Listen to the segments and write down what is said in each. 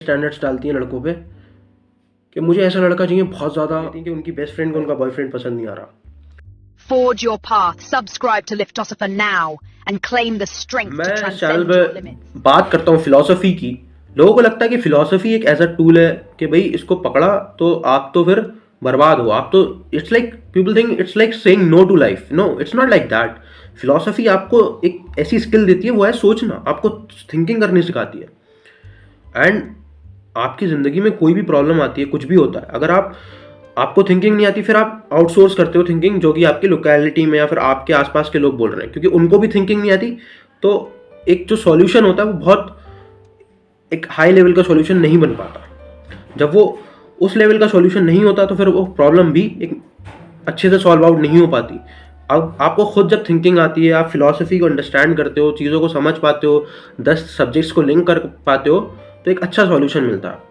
Standards डालती हैं लड़कों पे कि मुझे ऐसा लड़का चाहिए बहुत ज़्यादा कि उनकी बेस्ट फ्रेंड को उनका बॉयफ्रेंड पसंद नहीं आ रहा। Forge your path. Subscribe to Liftosopher now and claim the strength to मैं इस चैनल transcend your पे limits. बात करता हूँ फिलॉसफी की। लोगों को लगता है कि फिलॉसफी एक एज अ टूल है कि भाई इसको पकड़ा तो आप तो फिर बर्बाद हो, आप तो it's like people think it's like saying no to life. No, it's not like that. Philosophy आपको एक ऐसी स्किल देती है, वो है सोचना, आपको थिंकिंग करनी सिखाती है। एंड आपकी ज़िंदगी में कोई भी प्रॉब्लम आती है, कुछ भी होता है, अगर आपको थिंकिंग नहीं आती, फिर आप आउटसोर्स करते हो थिंकिंग, जो कि आपकी लोकेलिटी में या फिर आपके आसपास के लोग बोल रहे हैं, क्योंकि उनको भी थिंकिंग नहीं आती। तो एक जो सॉल्यूशन होता है वो बहुत एक हाई लेवल का सॉल्यूशन नहीं बन पाता। जब वो उस लेवल का सॉल्यूशन नहीं होता तो फिर वो प्रॉब्लम भी एक अच्छे से सॉल्व आउट नहीं हो पाती। अब आपको खुद जब थिंकिंग आती है, आप फिलॉसफी को अंडरस्टैंड करते हो, चीज़ों को समझ पाते हो, 10 सब्जेक्ट्स को लिंक कर पाते हो, तो एक अच्छा सॉल्यूशन मिलता है आपको।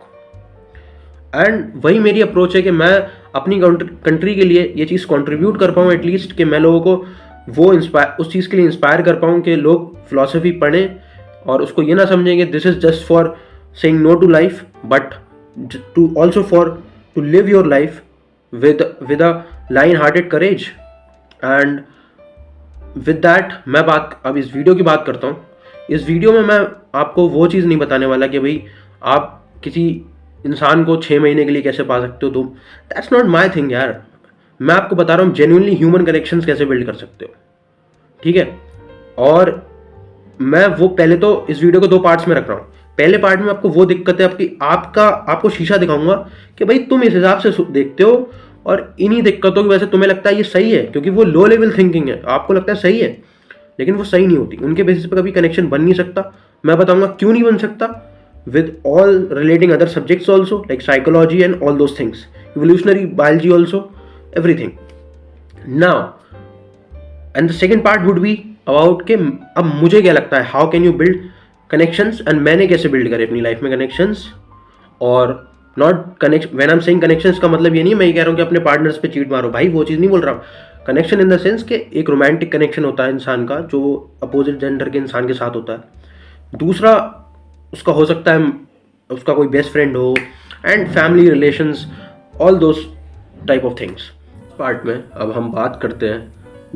एंड वही मेरी अप्रोच है कि मैं अपनी कंट्री के लिए ये चीज़ कंट्रीब्यूट कर पाऊँ एटलीस्ट, कि मैं लोगों को वो उस चीज़ के लिए इंस्पायर कर पाऊँ कि लोग फिलॉसफी पढ़ें और उसको ये ना समझें कि this is just for saying no to life, but to also for to live your life with a line hearted courage. And with that मैं अब इस वीडियो की बात करता हूँ। इस वीडियो में मैं आपको वो चीज़ नहीं बताने वाला कि भाई आप किसी इंसान को 6 महीने के लिए कैसे पा सकते हो, तो दैट्स नॉट माई थिंग यार। मैं आपको बता रहा हूँ जेन्युइनली ह्यूमन कनेक्शंस कैसे बिल्ड कर सकते हो, ठीक है। और मैं वो पहले तो इस वीडियो को 2 पार्ट्स में रख रहा हूँ। पहले पार्ट में आपको वो दिक्कत है आपको शीशा दिखाऊंगा कि भाई तुम इस हिसाब से देखते हो और इन्हीं दिक्कतों की वजह से तुम्हें लगता है ये सही है, क्योंकि वो लो लेवल थिंकिंग है, आपको लगता है सही है, लेकिन वो सही नहीं होती। उनके बेसिस पे कभी कनेक्शन बन नहीं सकता। मैं बताऊंगा क्यों नहीं बन सकता, with all relating other subjects also like psychology and all those things, evolutionary biology also, everything. Now and the second part would be about कि अब मुझे क्या लगता है, how can you build connections, and मैंने कैसे बिल्ड करे अपनी लाइफ में कनेक्शंस। और not connect when I am saying connections का मतलब ये नहीं मैं ये कह रहा हूँ कि अपने पार्टनर्स पे चीट मारो, भाई वो चीज़ नहीं बोल रहा हूँ। कनेक्शन इन द सेंस कि एक रोमांटिक कनेक्शन होता है इंसान का जो अपोजिट जेंडर के इंसान के साथ होता है। दूसरा उसका हो सकता है उसका कोई बेस्ट फ्रेंड हो, and family relations, all those type of things. Part में अब हम बात करते हैं,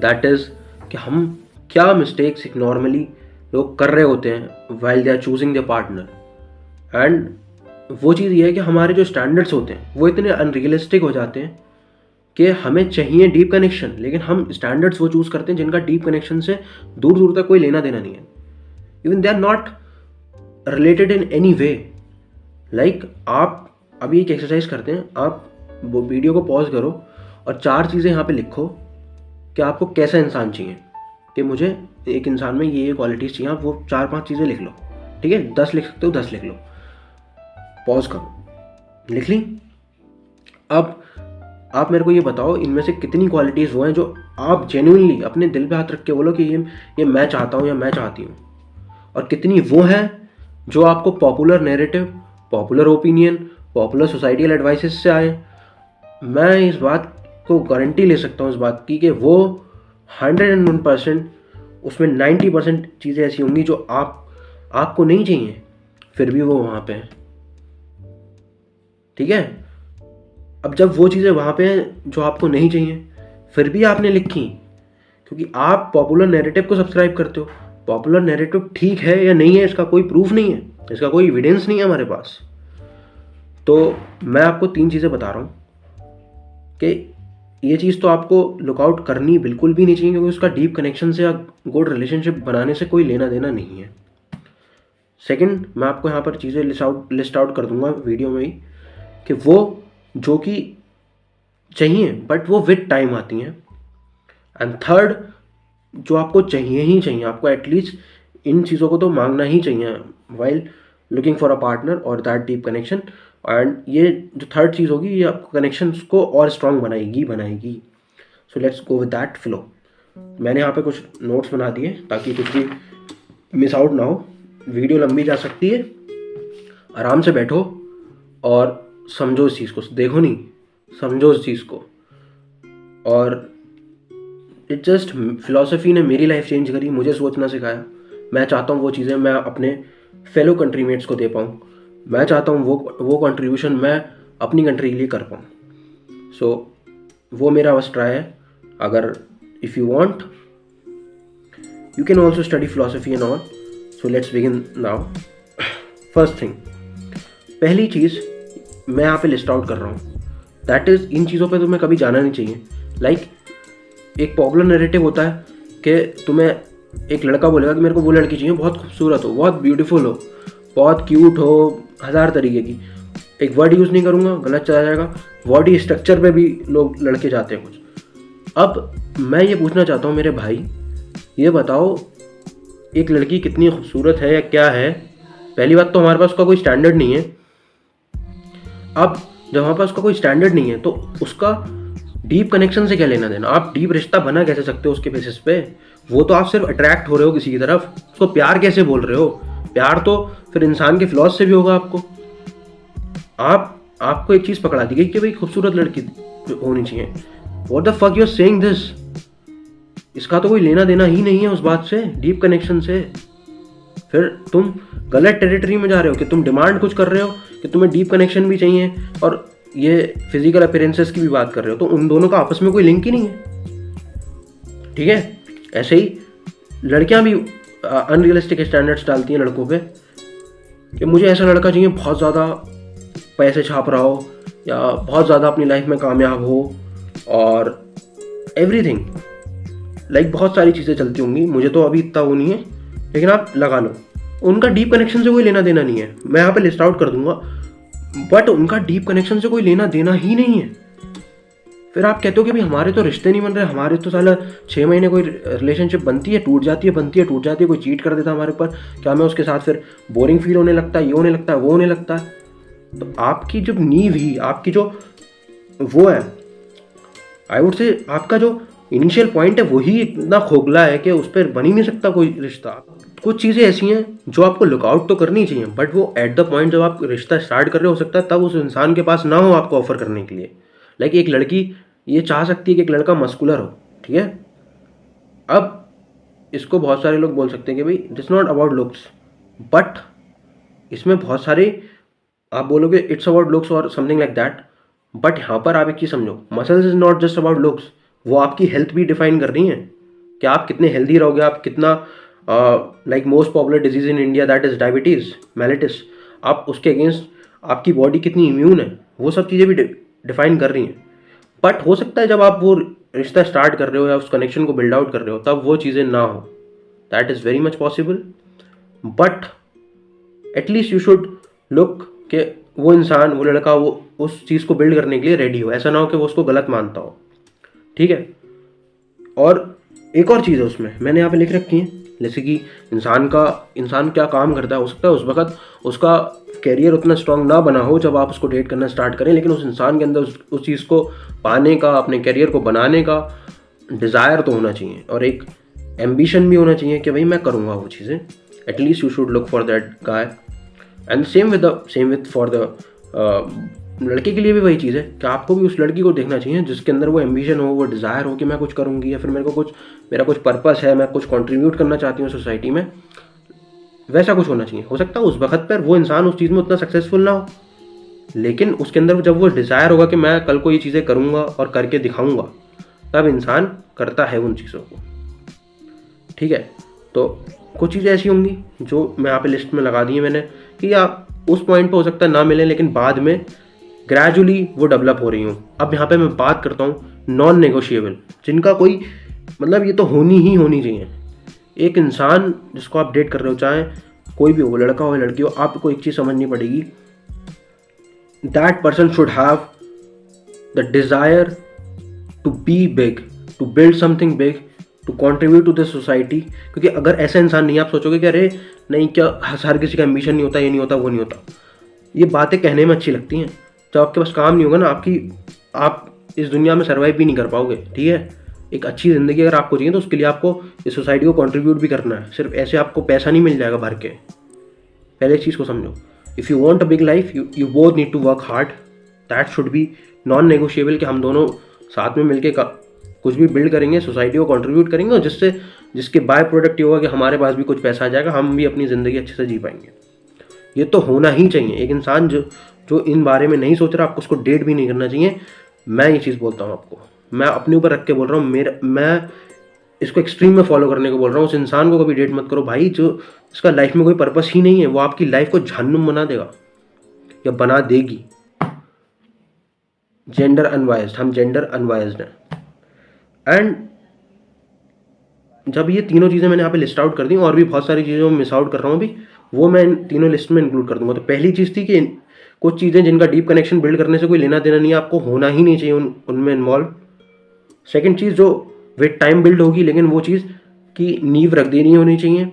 दैट इज़ कि हम क्या मिस्टेक्स नॉर्मली लोग कर रहे होते हैं while they are choosing their partner. And वो चीज़ ये है कि हमारे जो स्टैंडर्ड्स होते हैं वो इतने अनरियलिस्टिक हो जाते हैं कि हमें चाहिए डीप कनेक्शन, लेकिन हम स्टैंडर्ड्स वो चूज़ करते हैं जिनका डीप कनेक्शन से दूर दूर तक कोई लेना देना नहीं है। Even they are not related in any way. Like आप अभी एक एक्सरसाइज करते हैं, आप वो वीडियो को पॉज करो और 4 चीज़ें यहाँ पे लिखो कि आपको कैसा इंसान चाहिए, कि मुझे एक इंसान में ये क्वालिटीज़ चाहिए। आप वो 4-5 चीज़ें लिख लो, ठीक है। 10 लिख सकते हो, 10 लिख लो, पॉज करो, लिख ली। अब आप मेरे को ये बताओ इनमें से कितनी क्वालिटीज़ वो हैं जो आप जेन्युइनली अपने दिल पे हाथ रख के बोलो कि ये मैं चाहता हूँ या मैं चाहती हूँ, और कितनी वो हैं जो आपको popular narrative, popular opinion, popular societal advices से आए। मैं इस बात को गारंटी ले सकता हूँ इस बात की कि वो 101% उसमें 90% चीज़ें ऐसी होंगी जो आपको नहीं चाहिए, फिर भी वो वहाँ पे हैं, ठीक है। अब जब वो चीज़ें वहाँ पे हैं जो आपको नहीं चाहिए फिर भी आपने लिखी, क्योंकि आप पॉपुलर नैरेटिव को सब्सक्राइब करते हो। पॉपुलर नैरेटिव ठीक है या नहीं है इसका कोई प्रूफ नहीं है, इसका कोई एविडेंस नहीं है हमारे पास। तो मैं आपको 3 चीज़ें बता रहा हूँ कि ये चीज़ तो आपको लुकआउट करनी बिल्कुल भी नहीं चाहिए, क्योंकि उसका डीप कनेक्शन से या गुड रिलेशनशिप बनाने से कोई लेना देना नहीं है। सेकंड, मैं आपको यहाँ पर चीज़ें लिस्ट आउट कर दूंगा वीडियो में ही कि वो जो कि चाहिए बट वो विद टाइम आती हैं। एंड थर्ड, जो आपको चाहिए ही चाहिए, आपको एटलीस्ट इन चीज़ों को तो मांगना ही चाहिए while looking for a partner और दैट डीप कनेक्शन। एंड ये जो थर्ड चीज़ होगी ये आपको कनेक्शंस को और स्ट्रॉन्ग बनाएगी। So let's go with that flow. मैंने यहाँ पे कुछ नोट्स बना दिए ताकि कुछ भी मिस आउट ना हो। वीडियो लंबी जा सकती है, आराम से बैठो और समझो इस चीज़ को, देखो नहीं, समझो इस चीज़ को। और इट जस्ट फिलॉसफी ने मेरी लाइफ चेंज करी, मुझे सोचना सिखाया। मैं चाहता हूँ वो चीज़ें मैं अपने फेलो कंट्रीमेट्स को दे पाऊँ। मैं चाहता हूँ वो कंट्रीब्यूशन मैं अपनी कंट्री के लिए कर पाऊँ. सो वो मेरा बस ट्राई है. अगर if you want you can also study philosophy and all. So let's begin now. First thing, पहली चीज़ मैं यहाँ पे लिस्ट आउट कर रहा हूँ, दैट इज़ इन चीज़ों पे तुम्हें कभी जाना नहीं चाहिए. लाइक एक पॉपुलर नैरेटिव होता है कि तुम्हें एक लड़का बोलेगा कि मेरे को वो लड़की चाहिए बहुत खूबसूरत हो, बहुत ब्यूटीफुल हो, बहुत क्यूट हो, हज़ार तरीके की. एक वर्ड यूज़ नहीं करूँगा, गलत चला जाएगा. बॉडी स्ट्रक्चर पे भी लोग लड़के जाते हैं कुछ. अब मैं ये पूछना चाहता हूँ मेरे भाई, ये बताओ एक लड़की कितनी खूबसूरत है या क्या है. पहली बात तो हमारे पास उसका कोई स्टैंडर्ड नहीं है. अब जब हमारे पास उसका कोई स्टैंडर्ड नहीं है तो उसका डीप कनेक्शन से क्या लेना देना. आप डीप रिश्ता बना कैसे सकते हो उसके बेसिस पे. वो तो आप सिर्फ अट्रैक्ट हो रहे हो किसी की तरफ, उसको प्यार कैसे बोल रहे हो. प्यार तो फिर इंसान के फ्लॉज से भी होगा. आपको एक चीज़ पकड़ा दी गई कि भाई खूबसूरत लड़की होनी चाहिए. What the fuck you are saying this. इसका तो कोई लेना देना ही नहीं है उस बात से, डीप कनेक्शन से. फिर तुम गलत टेरिटरी में जा रहे हो कि तुम डिमांड कुछ कर रहे हो कि तुम्हें डीप कनेक्शन भी चाहिए और ये फिजिकल अपीयरेंसेस की भी बात कर रहे हो. तो उन दोनों का आपस में कोई लिंक ही नहीं है. ठीक है. ऐसे ही लड़कियां भी अनरियलिस्टिक स्टैंडर्ड्स डालती हैं लड़कों पे कि मुझे ऐसा लड़का चाहिए बहुत ज़्यादा पैसे छाप रहा हो या बहुत ज़्यादा अपनी लाइफ में कामयाब हो और एवरीथिंग. लाइक बहुत सारी चीज़ें चलती होंगी, मुझे तो अभी इतना वो नहीं है, लेकिन आप लगा लो. उनका डीप कनेक्शन से कोई लेना देना नहीं है. मैं यहाँ पे लिस्ट आउट कर दूंगा, बट उनका डीप कनेक्शन से कोई लेना देना ही नहीं है. फिर आप कहते हो कि भाई हमारे तो रिश्ते नहीं बन रहे, हमारे तो साला 6 महीने कोई रिलेशनशिप बनती है, टूट जाती है, बनती है, टूट जाती है, कोई चीट कर देता है हमारे ऊपर, क्या हमें उसके साथ फिर बोरिंग फील होने लगता है, ये होने लगता है, वो होने लगता है. तो आपकी जो नींव ही, आपकी जो वो है, आई वुड से आपका जो इनिशियल पॉइंट है वही इतना खोखला है कि उस पर बन ही नहीं सकता कोई रिश्ता. कुछ चीज़ें ऐसी हैं जो आपको लुकआउट तो करनी चाहिए, बट वो एट द पॉइंट जब आप रिश्ता स्टार्ट कर रहे हो सकता है तब उस इंसान के पास ना हो आपको ऑफर करने के लिए. लाइक एक लड़की ये चाह सकती है कि एक लड़का मस्कुलर हो. ठीक है. अब इसको बहुत सारे लोग बोल सकते हैं कि भाई it's not about looks, but इसमें बहुत सारे आप बोलोगे इट्स अबाउट लुक्स और समथिंग लाइक दैट. बट यहाँ पर आप एक चीज़ समझो, muscles is not just about looks. वो आपकी हेल्थ भी डिफाइन कर रही हैं कि आप कितने हेल्दी रहोगे, आप कितना like most popular disease in India that is diabetes mellitus, आप उसके अगेंस्ट आपकी बॉडी कितनी इम्यून है, वो सब चीज़ें भी डिफाइन कर रही हैं. बट हो सकता है जब आप वो रिश्ता स्टार्ट कर रहे हो या उस कनेक्शन को बिल्ड आउट कर रहे हो तब वो चीज़ें ना हो. That is very much possible. But at least you should look कि वो इंसान, वो लड़का, वो उस चीज़ को बिल्ड करने के लिए रेडी हो. ऐसा ना हो कि वो उसको गलत मानता हो. ठीक है. और एक और चीज़ है उसमें मैंने यहाँ पे लिख रखी है, जैसे कि इंसान क्या काम करता है. हो सकता है उस वक्त उसका कैरियर उतना स्ट्रांग ना बना हो जब आप उसको डेट करना स्टार्ट करें, लेकिन उस इंसान के अंदर उस चीज़ को पाने का, अपने कैरियर को बनाने का डिज़ायर तो होना चाहिए और एक एम्बिशन भी होना चाहिए कि भाई मैं करूँगा वो चीज़ें. At least you should look for that guy. And same with for the लड़के के लिए भी वही चीज़ है कि आपको भी उस लड़की को देखना चाहिए जिसके अंदर वो एम्बिशन हो, वो डिज़ायर हो कि मैं कुछ करूँगी या फिर मेरा कुछ पर्पस है, मैं कुछ कंट्रीब्यूट करना चाहती हूँ सोसाइटी में. वैसा कुछ होना चाहिए. हो सकता है उस वक्त पर वो इंसान उस चीज़ में उतना सक्सेसफुल ना हो, लेकिन उसके अंदर जब वो डिज़ायर होगा कि मैं कल को ये चीज़ें करूँगा और करके दिखाऊँगा, तब इंसान करता है उन चीज़ों को. ठीक है. तो कुछ चीज़ें ऐसी होंगी जो मैं यहाँ पे लिस्ट में लगा दी है मैंने कि आप उस पॉइंट पे हो सकता है ना मिले, लेकिन बाद में ग्रेजुअली वो डेवलप हो रही हूँ. अब यहाँ पे मैं बात करता हूँ नॉन नेगोशिएबल, जिनका कोई मतलब ये तो होनी ही होनी चाहिए. एक इंसान जिसको आप डेट कर रहे हो, चाहे कोई भी हो, लड़का हो लड़की हो, आपको एक चीज़ समझनी पड़ेगी. That person should have the desire to be big, to build something big, to contribute to the society. क्योंकि अगर ऐसा इंसान नहीं, आप सोचोगे कि अरे नहीं, क्या हर किसी का एम्बिशन नहीं होता, ये नहीं होता, वो नहीं होता. ये बातें कहने में अच्छी लगती हैं. जब आपके पास काम नहीं होगा ना, आप इस दुनिया में सर्वाइव भी नहीं कर पाओगे. ठीक है. एक अच्छी ज़िंदगी अगर आपको चाहिए तो उसके लिए आपको इस सोसाइटी को कंट्रीब्यूट भी करना है. सिर्फ ऐसे आपको पैसा नहीं मिल जाएगा भर के. पहले चीज़ को समझो. If you want a big life, you both need to work hard. That should be non negotiable कि हम दोनों साथ में मिलके कुछ भी बिल्ड करेंगे, सोसाइटी को कंट्रीब्यूट करेंगे, और जिसके बाय प्रोडक्ट ये होगा कि हमारे पास भी कुछ पैसा आ जाएगा, हम भी अपनी ज़िंदगी अच्छे से जी पाएंगे. ये तो होना ही चाहिए। एक इंसान जो जो इन बारे में नहीं सोच रहा, आपको उसको डेट भी नहीं करना चाहिए। मैं ये चीज़ बोलता हूँ आपको, मैं अपने ऊपर रख के बोल रहा हूँ, मैं इसको एक्सट्रीम में फॉलो करने को बोल रहा हूँ। उस इंसान को कभी डेट मत करो भाई जो इसका लाइफ में कोई पर्पस ही नहीं है। वो आपकी लाइफ को जहन्नुम बना देगा या बना देगी। जेंडर अनवाइज्ड, हम जेंडर अनवाइज्ड हैं। एंड जब ये तीनों चीज़ें मैंने यहाँ पे लिस्ट आउट कर दी, और भी बहुत सारी चीज़ें मिस आउट कर रहा हूँ अभी, वो मैं इन तीनों लिस्ट में इंक्लूड कर दूंगा। तो पहली चीज़ थी कि कुछ चीज़ें जिनका डीप कनेक्शन बिल्ड करने से कोई लेना देना नहीं है, आपको होना ही नहीं चाहिए उनमें इन्वॉल्व। सेकेंड चीज़, जो विद टाइम बिल्ड होगी, लेकिन वो चीज़ की नींव रख देनी होनी चाहिए।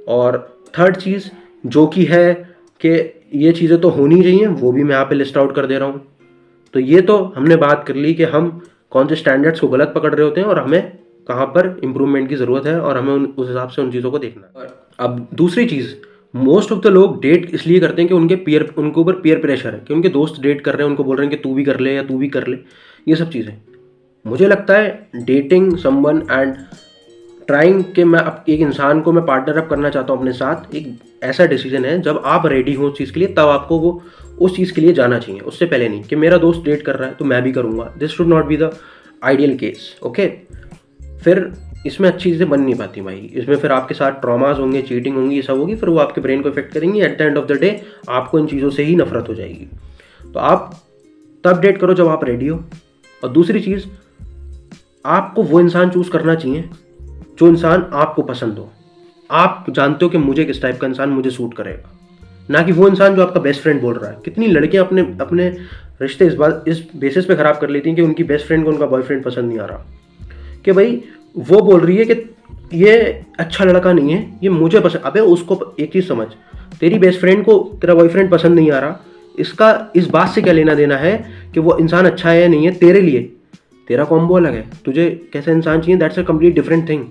और थर्ड चीज़ जो कि है कि ये चीज़ें तो होनी चाहिए, वो भी मैं यहाँ पे लिस्ट आउट कर दे रहा हूँ। तो ये तो हमने बात कर ली कि हम कौन से स्टैंडर्ड्स को गलत पकड़ रहे होते हैं और हमें कहाँ पर इम्प्रूवमेंट की ज़रूरत है, और हमें उस हिसाब से उन चीज़ों को देखना है। अब दूसरी चीज़, मोस्ट ऑफ द लोग डेट इसलिए करते हैं कि उनके ऊपर पीयर प्रेशर है, कि उनके दोस्त डेट कर रहे हैं, उनको बोल रहे हैं कि तू भी कर ले या तू भी कर ले, ये सब चीज़ें। मुझे लगता है डेटिंग समवन एंड ट्राइंग कि मैं अब एक इंसान को मैं पार्टनर अप करना चाहता हूँ अपने साथ, एक ऐसा डिसीजन है जब आप रेडी हो उस चीज़ के लिए, तब आपको वो उस चीज़ के लिए जाना चाहिए। उससे पहले नहीं कि मेरा दोस्त डेट कर रहा है तो मैं भी करूँगा। This should not be the ideal case. Okay, फिर इसमें अच्छी चीज़ें बन नहीं पाती भाई। इसमें फिर आपके साथ ट्रॉमास होंगे, चीटिंग होंगी, ये सब होगी, फिर वो आपके ब्रेन को इफेक्ट करेंगी। At the end of the day आपको इन चीज़ों से ही नफरत हो जाएगी। तो आप तब डेट करो जब आप रेडी हो। और दूसरी चीज़, आपको वो इंसान चूज़ करना चाहिए जो इंसान आपको पसंद हो। आप जानते हो कि मुझे किस टाइप का इंसान मुझे सूट करेगा, ना कि वो इंसान जो आपका बेस्ट फ्रेंड बोल रहा है। कितनी लड़कियां अपने अपने रिश्ते इस बेसिस पे ख़राब कर लेती हैं कि उनकी बेस्ट फ्रेंड को उनका बॉयफ्रेंड पसंद नहीं आ रहा, कि भाई वो बोल रही है कि ये अच्छा लड़का नहीं है, ये मुझे पसंद। अबे उसको एक चीज़ समझ, तेरी बेस्ट फ्रेंड को तेरा बॉयफ्रेंड पसंद नहीं आ रहा, इसका इस बात से क्या लेना देना है कि वो इंसान अच्छा है या नहीं है तेरे लिए। तेरा कॉम्बो अलग है, तुझे कैसा इंसान चाहिए, that's a complete different thing.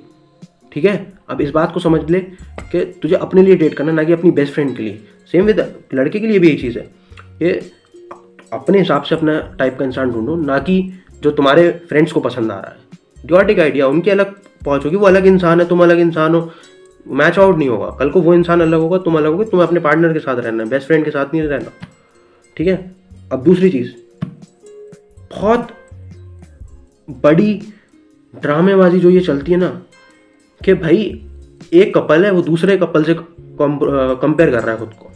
ठीक है, अब इस बात को समझ ले कि तुझे अपने लिए डेट करना, ना कि अपनी बेस्ट फ्रेंड के लिए। सेम विद लड़के के लिए भी यही चीज़ है, ये अपने हिसाब से अपना टाइप का इंसान ढूंढो, ना कि जो तुम्हारे फ्रेंड्स को पसंद आ रहा है। गॉट एक आइडिया, उनकी अलग पहुँच होगी, वो अलग इंसान है, तुम अलग इंसान हो, मैच आउट नहीं होगा। कल को वो इंसान अलग होगा, तुम अलग होगे, तुम्हें अपने पार्टनर के साथ रहना है, बेस्ट फ्रेंड के साथ नहीं रहना। ठीक है। अब दूसरी चीज़, बहुत बड़ी ड्रामेबाजी जो ये चलती है ना, कि भाई एक कपल है, वो दूसरे कपल से कंपेयर कर रहा है खुद को।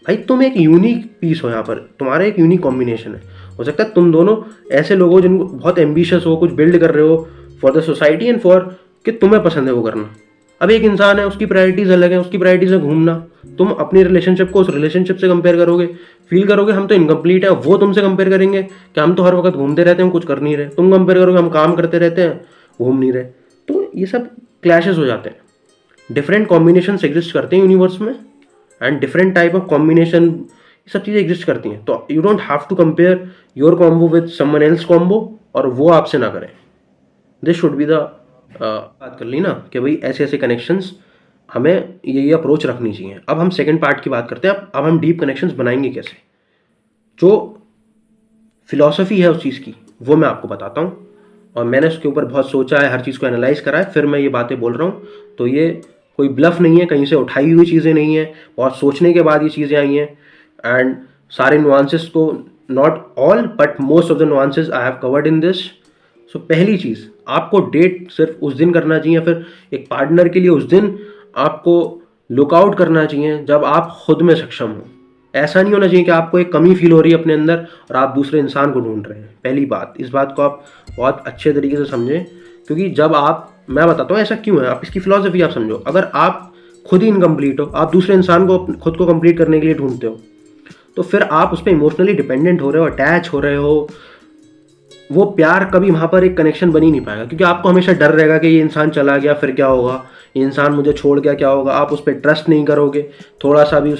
भाई तुम एक यूनिक पीस हो, यहाँ पर तुम्हारा एक यूनिक कॉम्बिनेशन है। हो सकता है तुम दोनों ऐसे लोग हो जिनको बहुत एम्बिशियस हो, कुछ बिल्ड कर रहे हो for the society and for कि तुम्हें पसंद है वो करना। अब एक इंसान है, उसकी प्रायोरिटीज़ अलग है, उसकी प्रायोरिटीज़ है घूमना। तुम अपनी रिलेशनशिप को उस रिलेशनशिप से कंपेयर करोगे, फील करोगे हम तो इनकम्प्लीट है। वो तुमसे कंपेयर करेंगे कि हम तो हर वक्त घूमते रहते हैं, कुछ कर नहीं रहे। तुम कंपेयर करोगे हम काम करते रहते हैं, घूम नहीं रहे। तो ये सब क्लैशेस हो जाते हैं। डिफरेंट कॉम्बिनेशन एग्जिस्ट करते हैं यूनिवर्स में, and different type of combination, ये सब चीज़ें एग्जिस्ट करती हैं। तो you don't have to compare your combo with someone else combo, और वो आपसे ना करें। दिस शुड बी द बात कर ली ना कि भाई ऐसे ऐसे कनेक्शंस हमें ये अप्रोच रखनी चाहिए। अब हम सेकंड पार्ट की बात करते हैं। अब हम डीप कनेक्शंस बनाएंगे कैसे, जो फिलॉसफी है उस चीज़ की, वो मैं आपको बताता हूँ। और मैंने उसके ऊपर बहुत सोचा है, हर चीज़ को एनालाइज करा है, फिर मैं ये बातें बोल रहा हूँ। तो ये कोई ब्लफ नहीं है, कहीं से उठाई हुई चीज़ें नहीं है, बहुत सोचने के बाद ये चीज़ें आई हैं। एंड सारे नुआंसेस को, not all but most of the nuances I have covered in this. So पहली चीज़, आपको डेट सिर्फ उस दिन करना चाहिए, फिर एक पार्टनर के लिए उस दिन आपको लुकआउट करना चाहिए जब आप खुद में सक्षम हो। ऐसा नहीं होना चाहिए कि आपको एक कमी फील हो रही है अपने अंदर और आप दूसरे इंसान को ढूंढ रहे हैं। पहली बात, इस बात को आप बहुत अच्छे तरीके से समझें, क्योंकि जब मैं बताता हूँ ऐसा क्यों है, आप इसकी फिलॉसफी आप समझो। अगर आप खुद ही इनकम्प्लीट हो, आप दूसरे इंसान को खुद को कंप्लीट करने के लिए ढूंढते हो, तो फिर आप उस पर इमोशनली डिपेंडेंट हो रहे हो, अटैच हो रहे हो। वो प्यार कभी वहाँ पर एक कनेक्शन बन ही नहीं पाएगा, क्योंकि आपको हमेशा डर रहेगा कि ये इंसान चला गया फिर क्या होगा, ये इंसान मुझे छोड़ गया क्या होगा। आप उस पर ट्रस्ट नहीं करोगे। थोड़ा सा भी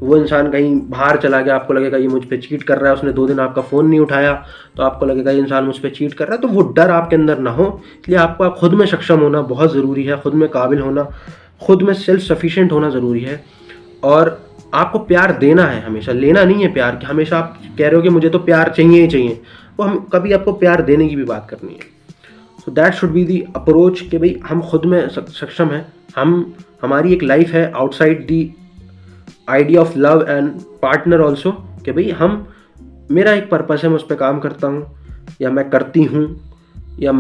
वो इंसान कहीं बाहर चला गया, आपको लगेगा ये मुझ पर चीट कर रहा है, उसने 2 दिन आपका फ़ोन नहीं उठाया, तो आपको लगेगा ये इंसान मुझ पर चीट कर रहा है। तो वो डर आपके अंदर ना हो, इसलिए आपका खुद में सक्षम होना बहुत ज़रूरी है, खुद में काबिल होना, खुद में सेल्फ सफिशिएंट होना ज़रूरी है। और आपको प्यार देना है, हमेशा लेना नहीं है प्यार। कि हमेशा आप कह रहे हो कि मुझे तो प्यार चाहिए ही चाहिए, वो हम कभी आपको प्यार देने की भी बात करनी है। So that should be the approach कि भाई हम खुद में सक्षम हैं, हमारी एक लाइफ है outside the idea of love and partner also, कि भाई हम, मेरा एक पर्पस है, मैं उस पर काम करता हूँ या मैं करती हूँ, या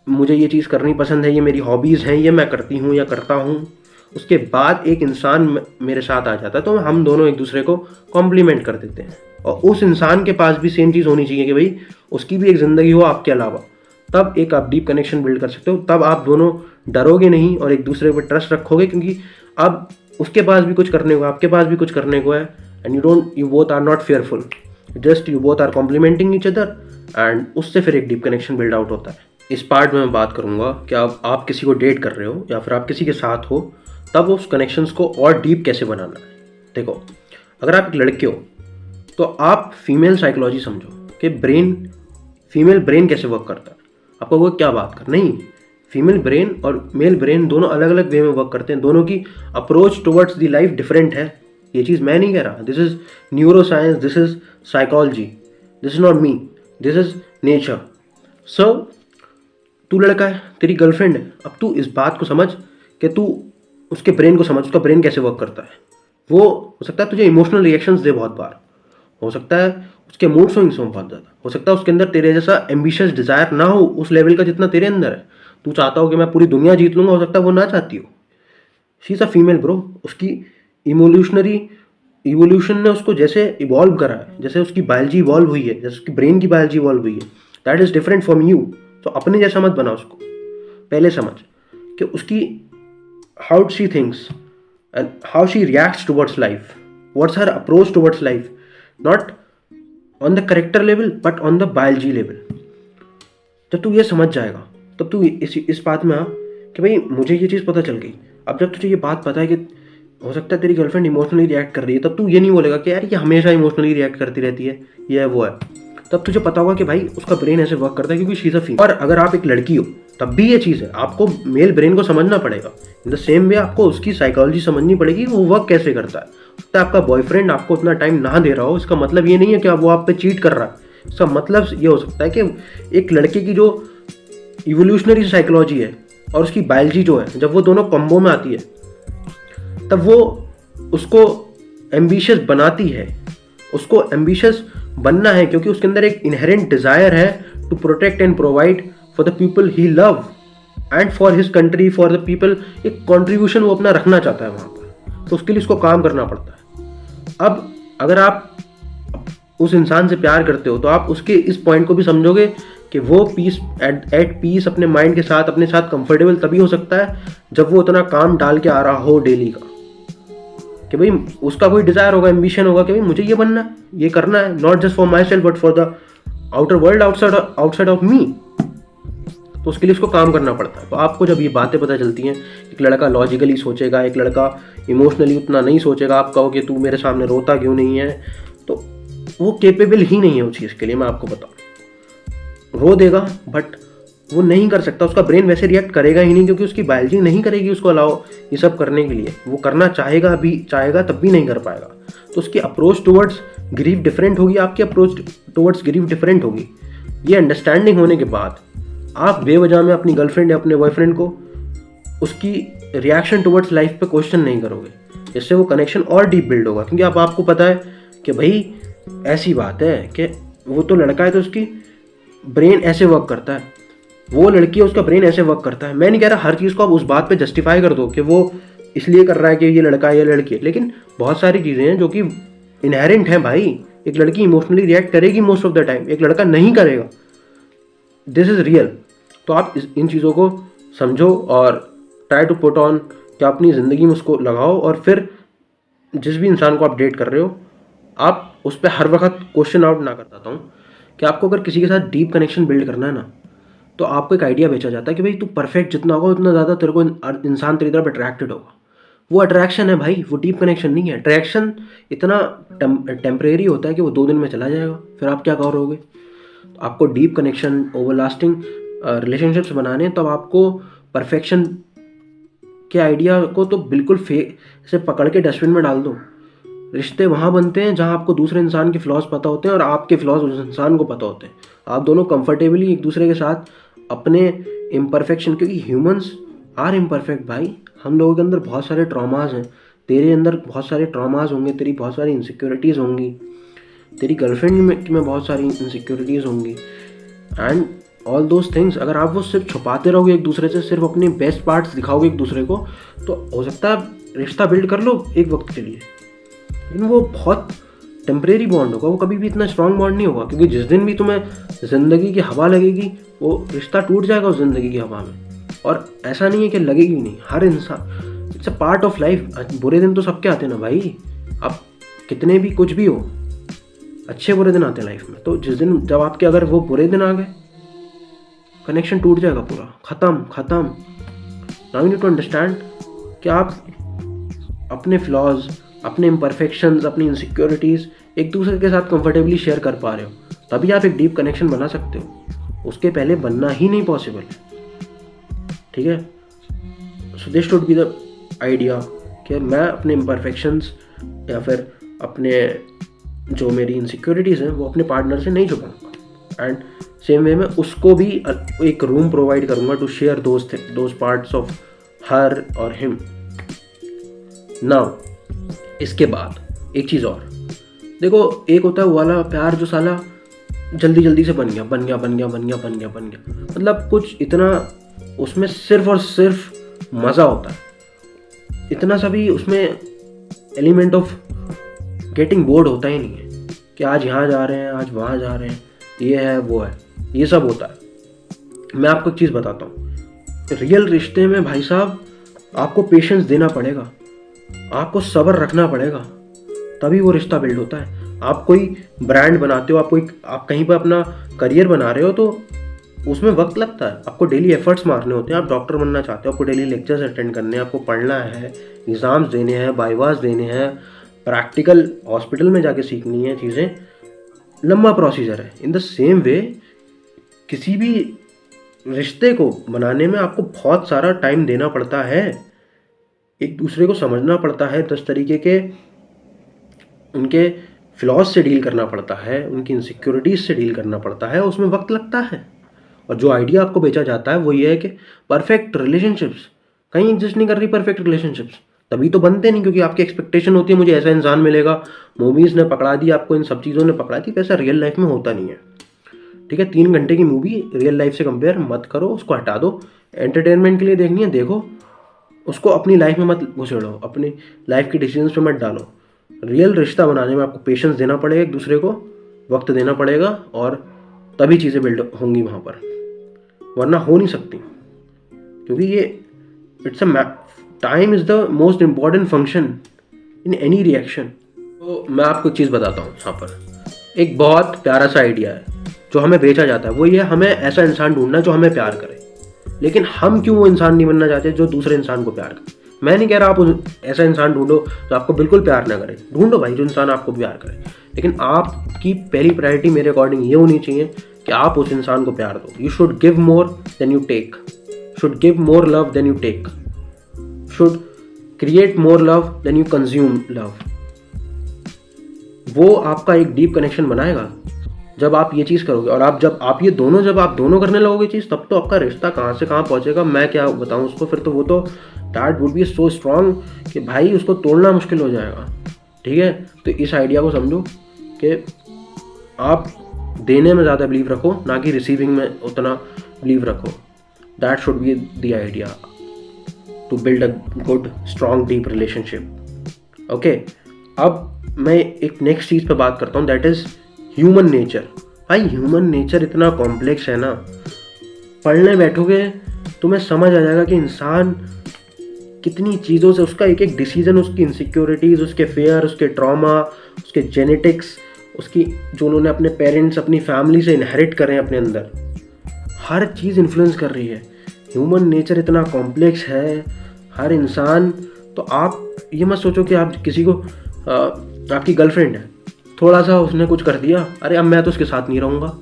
मुझे ये चीज़ करनी पसंद है, ये मेरी हॉबीज़ हैं, ये मैं करती हूँ या करता हूँ। उसके बाद एक इंसान मेरे साथ आ जाता है तो हम दोनों एक दूसरे को कॉम्प्लीमेंट कर देते हैं, और उस इंसान के पास भी सेम चीज़ होनी चाहिए कि भाई उसकी भी एक ज़िंदगी हो आपके अलावा, तब एक आप डीप कनेक्शन बिल्ड कर सकते हो। तब आप दोनों डरोगे नहीं और एक दूसरे पर ट्रस्ट रखोगे, क्योंकि अब उसके पास भी कुछ करने को, आपके पास भी कुछ करने को है, and you both are not fearful, just you both are complementing each other, and उससे फिर एक डीप कनेक्शन बिल्ड आउट होता है। इस पार्ट में मैं बात करूँगा कि आप किसी को डेट कर रहे हो या फिर आप किसी के साथ हो, तब उस कनेक्शंस को और डीप कैसे बनाना है। देखो, अगर आप एक लड़के हो तो आप फीमेल साइकोलॉजी समझो कि फीमेल ब्रेन कैसे वर्क करता है। आपको वो क्या बात कर, नहीं, फीमेल ब्रेन और मेल ब्रेन दोनों अलग अलग वे में वर्क करते हैं, दोनों की approach towards the life different है। ये चीज़ मैं नहीं कह रहा, this is neuro science, this is psychology, this is not me, this is nature. So तू लड़का है, तेरी गर्लफ्रेंड है, अब तू इस बात को समझ कि तू उसके ब्रेन को समझ, उसका ब्रेन कैसे वर्क करता है। वो हो सकता है तुझे इमोशनल रिएक्शंस दे बहुत बार, हो सकता है उसके मूड स्विंग्स हो बहुत ज़्यादा, हो सकता है उसके अंदर तेरे जैसा एम्बिशियस डिज़ायर ना हो उस लेवल का जितना तेरे अंदर है। तू चाहता हो कि मैं पूरी दुनिया जीत लूँगा, हो सकता है वो ना चाहती हो। She is a female bro, उसकी इवोल्यूशन ने उसको जैसे इवॉल्व करा है, जैसे उसकी बायोलॉजी इवॉल्व हुई है, जैसे उसकी ब्रेन की बायोलॉजी इवॉल्व हुई है, that is different from you. तो अपने जैसा मत बना उसको, पहले समझ कि उसकी how she thinks and how she reacts towards life, what's her approach towards life, not on the character level but on the biology level। जब तू ये समझ जाएगा तब तू इस बात में आ कि भाई मुझे ये चीज़ पता चल गई। अब जब तुझे ये बात पता है कि हो सकता है तेरी गर्लफ्रेंड इमोशनली रिएक्ट कर रही है, तब तू ये नहीं बोलेगा कि यार ये हमेशा इमोशनली रिएक्ट करती रहती है, ये है वो है। तब तुझे पता होगा कि भाई उसका ब्रेन ऐसे वर्क करता है क्योंकि शी इज़ अ फीमेल। और अगर आप एक लड़की हो तब भी ये चीज़ है, आपको मेल ब्रेन को समझना पड़ेगा। इन द सेम वे आपको उसकी साइकोलॉजी समझनी पड़ेगी, वो वर्क कैसे करता है। तो आपका बॉयफ्रेंड आपको उतना टाइम ना दे रहा हो, इसका मतलब ये नहीं है कि वो आप पे चीट कर रहा है। इसका मतलब ये हो सकता है कि एक लड़के की जो इवोल्यूशनरी साइकोलॉजी है और उसकी बायोलॉजी जो है, जब वो दोनों कॉम्बो में आती है तब वो उसको एम्बिशियस बनाती है। उसको एम्बिशियस बनना है क्योंकि उसके अंदर एक इनहेरेंट डिज़ायर है to protect and provide for the people he love and for his country, for the people. एक कॉन्ट्रीब्यूशन वो अपना रखना चाहता है वहाँ पर, तो उसके लिए उसको काम करना पड़ता है। अब अगर आप उस इंसान से प्यार करते हो तो आप उसके इस पॉइंट को भी समझोगे कि वो पीस एट पीस अपने माइंड के साथ, अपने साथ कंफर्टेबल तभी हो सकता है जब वो उतना काम डाल के आ रहा हो डेली का, कि भाई उसका कोई डिज़ायर होगा, एम्बिशन होगा कि भाई मुझे ये बनना है, ये करना है, not just for my self but for the outer world, outside of me. तो उसके लिए उसको काम करना पड़ता है। तो आपको जब ये बातें पता चलती हैं, एक लड़का लॉजिकली सोचेगा, एक लड़का इमोशनली उतना नहीं सोचेगा, आप कहो कि तू मेरे सामने रोता क्यों नहीं है, तो वो केपेबल ही नहीं है उस चीज़ के लिए। मैं आपको बताऊँ, रो देगा बट वो नहीं कर सकता, उसका ब्रेन वैसे रिएक्ट करेगा ही नहीं क्योंकि उसकी बायोलॉजी नहीं करेगी उसको अलाउ ये सब करने के लिए। वो करना चाहेगा तब भी नहीं कर पाएगा। तो उसकी अप्रोच टुवर्ड्स ग्रीफ डिफरेंट होगी, आपकी अप्रोच टुवर्ड्स ग्रीफ डिफरेंट होगी। ये अंडरस्टैंडिंग होने के बाद आप बेवजह में अपनी गर्लफ्रेंड या अपने बॉयफ्रेंड को उसकी रिएक्शन टुवर्ड्स लाइफ पे क्वेश्चन नहीं करोगे, जिससे वो कनेक्शन और डीप बिल्ड होगा। क्योंकि अब आपको पता है कि भाई ऐसी बात है कि वो तो लड़का है तो उसकी ब्रेन ऐसे वर्क करता है, वो लड़की है उसका ब्रेन ऐसे वर्क करता है। मैं नहीं कह रहा हर चीज़ को आप उस बात पे जस्टिफाई कर दो कि वो इसलिए कर रहा है कि ये लड़का है या लड़की है, लेकिन बहुत सारी चीज़ें हैं जो कि इनहेरेंट हैं भाई। एक लड़की इमोशनली रिएक्ट करेगी मोस्ट ऑफ द टाइम, एक लड़का नहीं करेगा, दिस इज़ रियल। तो आप इन चीज़ों को समझो और ट्राई टू पुट ऑन, कि अपनी ज़िंदगी में उसको लगाओ। और फिर जिस भी इंसान को आप डेट कर रहे हो, आप उस पर हर वक्त क्वेश्चन आउट ना करता हूँ कि आपको अगर किसी के साथ डीप कनेक्शन बिल्ड करना है ना, तो आपको एक आइडिया बेचा जाता है कि भाई तू परफेक्ट जितना होगा उतना ज़्यादा तेरे को इंसान तेरी तरफ अट्रैक्टेड होगा। वो अट्रैक्शन है भाई, वो डीप कनेक्शन नहीं है। अट्रैक्शन इतना टेम्परेरी होता है कि वो 2 दिन में चला जाएगा, फिर आप क्या करोगे। तो आपको डीप कनेक्शन, ओवरलास्टिंग रिलेशनशिप्स बनाने हैं, तब आपको परफेक्शन के आइडिया को तो बिल्कुल से पकड़ के डस्टबिन में डाल दो। रिश्ते वहाँ बनते हैं जहाँ आपको दूसरे इंसान के फ्लॉज पता होते हैं और आपके फ्लॉज उस इंसान को पता होते हैं। आप दोनों कंफर्टेबली एक दूसरे के साथ अपने इम्परफेक्शन, क्योंकि ह्यूमंस आर इम्परफेक्ट भाई, हम लोगों के अंदर बहुत सारे ट्रॉमास हैं, तेरे अंदर बहुत सारे ट्रॉमास होंगे, तेरी बहुत सारी इनसिक्योरिटीज़ होंगी, तेरी गर्लफ्रेंड में बहुत सारी इनसिक्योरिटीज़ होंगी एंड ऑल दोज थिंग्स। अगर आप वो सिर्फ छुपाते रहोगे एक दूसरे से, सिर्फ अपने बेस्ट पार्ट्स दिखाओगे एक दूसरे को, तो हो सकता है रिश्ता बिल्ड कर लो एक वक्त के लिए, लेकिन वो बहुत टेम्परेरी बॉन्ड होगा, वो कभी भी इतना स्ट्रॉन्ग बॉन्ड नहीं होगा, क्योंकि जिस दिन भी तुम्हें ज़िंदगी की हवा लगेगी वो रिश्ता टूट जाएगा उस ज़िंदगी की हवा में। और ऐसा नहीं है कि लगेगी नहीं, हर इंसान, it's a part of life. बुरे दिन तो सबके आते हैं ना भाई, अब कितने भी कुछ भी हो, अच्छे बुरे दिन आते हैं लाइफ में। तो जिस दिन जब आपके अगर वो बुरे दिन आ गए, कनेक्शन टूट जाएगा पूरा, ख़त्म। Now you need to understand कि आप अपने फ्लॉज, अपने इम्परफेक्शंस, अपनी इनसिक्योरिटीज़ एक दूसरे के साथ कंफर्टेबली शेयर कर पा रहे हो, तभी आप एक डीप कनेक्शन बना सकते हो। उसके पहले बनना ही नहीं पॉसिबल है, ठीक है। So this should be the idea कि मैं अपने इम्परफेक्शंस या फिर अपने जो मेरी इनसिक्योरिटीज़ हैं वो अपने पार्टनर से नहीं छुपाऊंगा, एंड सेम वे में उसको भी एक रूम प्रोवाइड करूंगा to share those parts of her और हिम। नाउ इसके बाद एक चीज़ और देखो, एक होता है वो वाला प्यार जो साला जल्दी से बन गया, मतलब कुछ इतना उसमें सिर्फ और सिर्फ मज़ा होता है, इतना सा भी उसमें एलिमेंट ऑफ गेटिंग बोर्ड होता ही नहीं है कि आज यहाँ जा रहे हैं, आज वहाँ जा रहे हैं, ये है वो है, ये सब होता है। मैं आपको एक चीज़ बताता हूँ, रियल रिश्ते में भाई साहब आपको पेशेंस देना पड़ेगा, आपको सब्र रखना पड़ेगा, तभी वो रिश्ता बिल्ड होता है। आप कोई ब्रांड बनाते हो, आप कहीं पर अपना करियर बना रहे हो, तो उसमें वक्त लगता है, आपको डेली एफर्ट्स मारने होते हैं। आप डॉक्टर बनना चाहते हो, आपको डेली लेक्चर्स अटेंड करने हैं, आपको पढ़ना है, एग्ज़ाम्स देने हैं, वाइवास देने हैं, प्रैक्टिकल हॉस्पिटल में जाके सीखनी है चीज़ें, लंबा प्रोसीजर है। इन द सेम वे किसी भी रिश्ते को बनाने में आपको बहुत सारा टाइम देना पड़ता है, एक दूसरे को समझना पड़ता है, 10 तरीके के उनके फ्लॉज से डील करना पड़ता है, उनकी इनसिक्योरिटीज़ से डील करना पड़ता है, उसमें वक्त लगता है। और जो आइडिया आपको बेचा जाता है वो ये है कि परफेक्ट रिलेशनशिप्स कहीं एग्जिस्ट नहीं कर रही। परफेक्ट रिलेशनशिप्स तभी तो बनते नहीं क्योंकि आपकी एक्सपेक्टेशन होती है मुझे ऐसा इंसान मिलेगा, मूवीज़ ने पकड़ा दी आपको, इन सब चीज़ों ने पकड़ा दी, वैसा रियल लाइफ में होता नहीं है, ठीक है। 3 घंटे की मूवी रियल लाइफ से कंपेयर मत करो, उसको हटा दो। एंटरटेनमेंट के लिए देखनी है देखो, उसको अपनी लाइफ में मत घुसेड़ो, अपनी लाइफ के डिसीजंस पे मत डालो। रियल रिश्ता बनाने में आपको पेशेंस देना पड़ेगा, एक दूसरे को वक्त देना पड़ेगा, और तभी चीज़ें बिल्ड होंगी वहाँ पर, वरना हो नहीं सकती। क्योंकि ये it's a time is the most important function in any reaction. तो मैं आपको एक चीज़ बताता हूँ, यहाँ पर एक बहुत प्यारा सा आइडिया है जो हमें बेचा जाता है, वो ये हमें ऐसा इंसान ढूंढना जो हमें प्यार करे। लेकिन हम क्यों वो इंसान नहीं बनना चाहते जो दूसरे इंसान को प्यार करे? मैं नहीं कह रहा आप ऐसा इंसान ढूंढो जो आपको बिल्कुल प्यार ना करे, ढूंढो भाई जो इंसान आपको प्यार करे, लेकिन आपकी पहली प्रायोरिटी मेरे अकॉर्डिंग ये होनी चाहिए कि आप उस इंसान को प्यार दो। You should give more than you take, should give more love than you take, should create more love than you consume love. वो आपका एक डीप कनेक्शन बनाएगा जब आप ये चीज़ करोगे। और आप जब आप दोनों करने लगोगे चीज़, तब तो आपका रिश्ता कहाँ से कहाँ पहुँचेगा मैं क्या बताऊँ उसको। फिर तो वो तो that would be so strong कि भाई उसको तोड़ना मुश्किल हो जाएगा, ठीक है। तो इस आइडिया को समझो कि आप देने में ज़्यादा बिलीव रखो, ना कि रिसीविंग में उतना बिलीव रखो। That should be the idea to build a good strong deep relationship. Okay, अब मैं एक नेक्स्ट चीज़ पे बात करता हूँ, दैट इज़ ह्यूमन नेचर। भाई ह्यूमन नेचर इतना कॉम्प्लेक्स है ना, पढ़ने बैठोगे तुम्हें समझ आ जाएगा कि इंसान कितनी चीज़ों से, उसका एक एक डिसीजन, उसकी इनसिक्योरिटीज़, उसके फेयर, उसके ट्रॉमा, उसके जेनेटिक्स, उसकी जो उन्होंने अपने पेरेंट्स, अपनी फैमिली से इनहेरिट कर रहे हैं अपने अंदर, हर चीज़ इन्फ्लुएंस कर रही है। ह्यूमन नेचर इतना कॉम्प्लेक्स है, हर इंसान। तो आप ये मत सोचो कि आप किसी को आपकी गर्लफ्रेंड है, थोड़ा सा उसने कुछ कर दिया, अरे अब मैं तो उसके साथ नहीं रहूँगा।